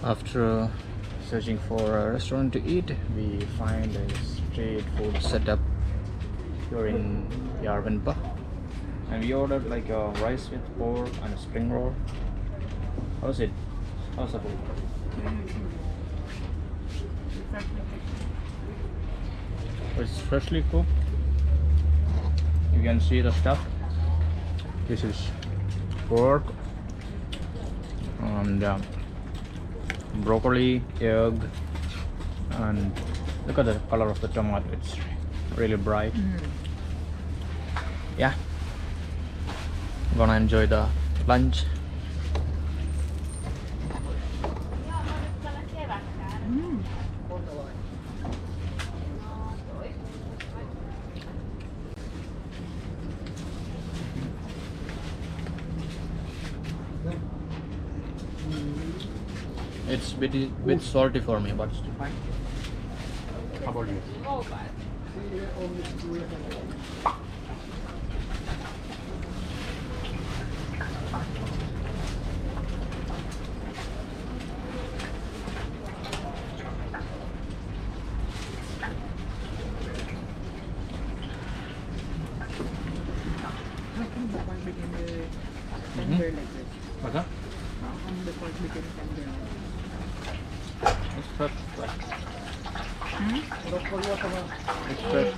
After searching for a restaurant to eat, we find a street food setup here in Järvenpää, and we ordered like a rice with pork and a spring roll. How's it? How's the food? It's freshly cooked. You can see the stuff. This is pork and broccoli, egg, and look at the color of the tomato. It's really bright. Yeah, gonna enjoy the lunch. It's bit salty for me, but still fine. How about you? What's that? It's fresh. It's fresh.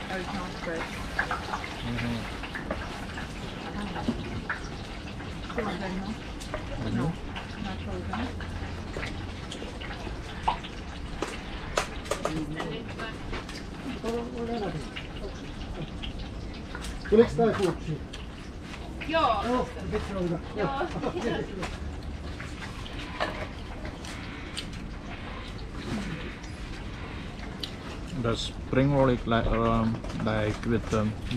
Oh, it's not fresh. Frozen, no? No, not frozen. Tuliko tää kuutsi? Joo. Joo, joo. The spring roll is like with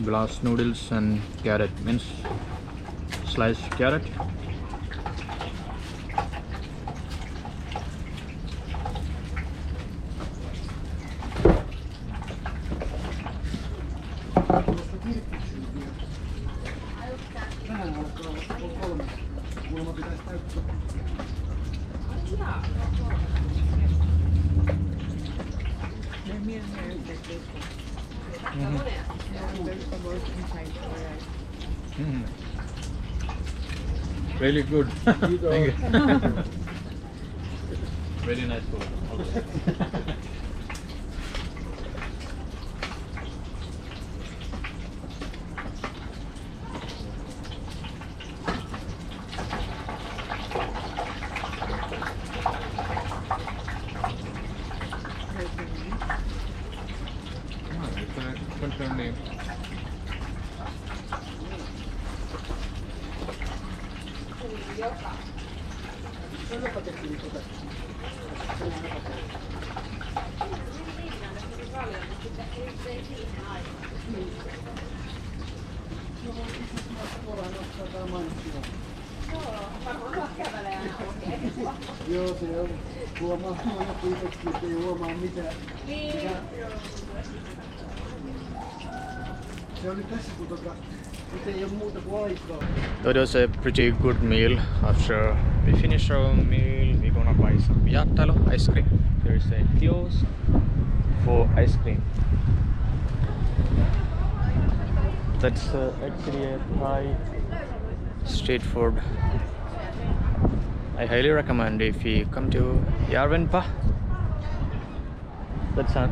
glass noodles and carrot, means sliced carrot. Really good. Thank you. Very nice food. Also. Joo, se on. Huomaa joku itsekin, että ei huomaa mitään. Se oli tässä, kun nyt ei oo muuta kuin aikaa. That was a pretty good meal. After we finish our meal, we're gonna buy some jattalo ice cream. There is a kiosk for ice cream. That's actually a Thai street food. I highly recommend if you come to Järvenpää. That's an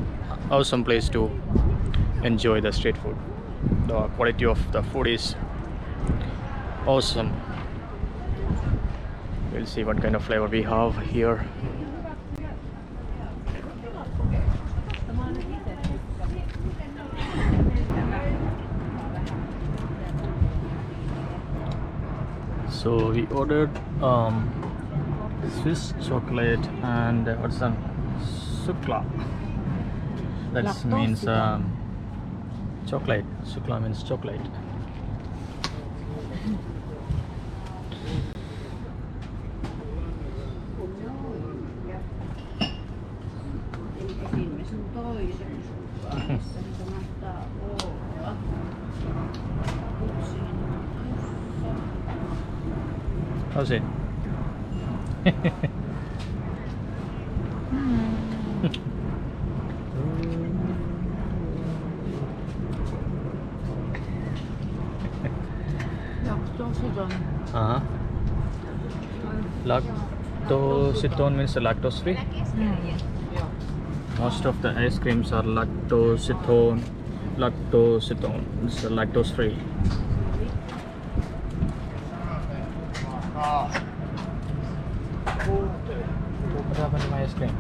awesome place to enjoy the street food. The quality of the food is awesome. We'll see what kind of flavor we have here. So we ordered Swiss chocolate and what's that? Sukla. That means chocolate. Sukla means chocolate. How's it? Laktositon. Lactose means lactose free. Joo. Most of the ice creams are lactose it's lactose free. What happened to my ice cream?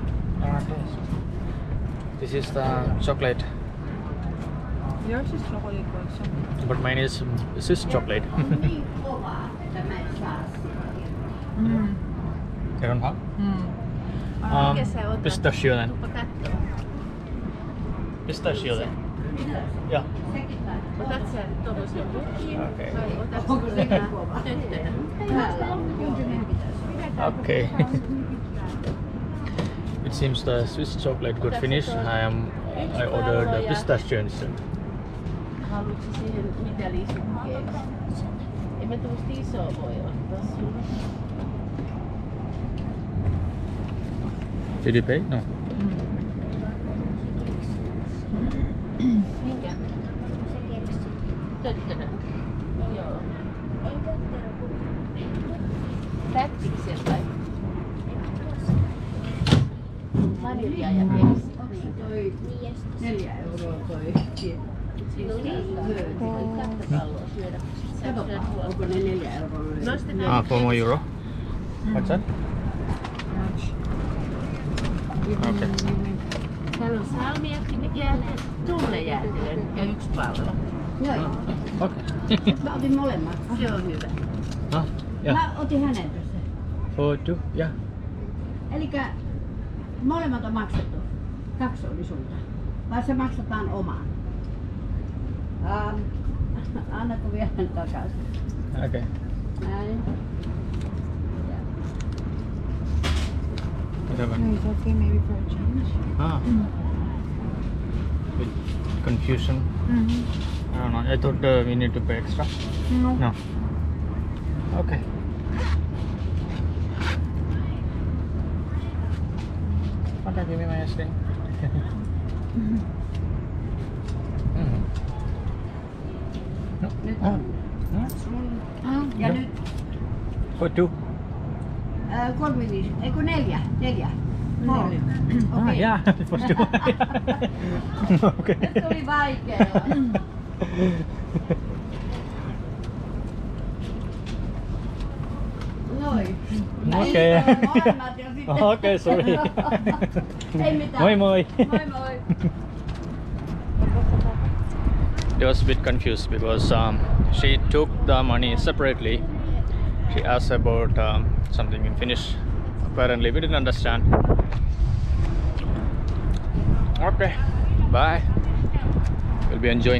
This is the chocolate, Yours is chocolate also. but mine is chocolate. Niin kovaa, että mä en saa sitä. You don't have? Mikä sä otat? Pistachio then. Tuppa kattoo. Pistachio then. Yeah. Sekin tai. Otat sä tommosen pukkiin Okei. vai otat sä Onko sekin sitä kova? töttönä? Täällä on. Kumpi pitäisi. Okay. It seems the Swiss chocolate good finish. I ordered the pistachio instead. Haluatko siihen mitä lisukkeeksi? En mä tuosta isoa voi ottaa sulle. Did you pay? No. Minkä? Töttönä. Joo. Pättiksellä vai? Vanilja ja keksi. Toi 4 € toi. Siinä on liikaa. Kattopalloa syödä. Katsotaan, onko ne 4 €? Nostetaan. 4 more euro. What's that? Okay. Täällä on salmiakki, tunnejäätelön ja 1 pallo. Joo. Okay. Mä otin molemmat. Se on hyvä. Yeah. Mä otin hänen tässä. 4, 2, yeah. Elikkä molemmat on maksettu. 2 oli sulta. Vai se maksataan omaan? Annako vielä takaisin? Okay. Näin. Whatever. No, it's okay maybe for a change. With confusion. I don't know. I thought we need to pay extra. No. No. Okay. Fanta, give me my ice cream. No. Nyt Oh. on. No. Ja No. nyt For 2. 35, eikö 4? 4. Okei. Yeah. For 2. Okay. Nyt tuli vaikea. Noin. Okei. Molemmat ja sitten. Okay, sorry. Ei mitään. Moi moi. Moi moi. I was a bit confused because she took the money separately. She asked about something in Finnish. Apparently we didn't understand. Okay, bye. We'll be enjoying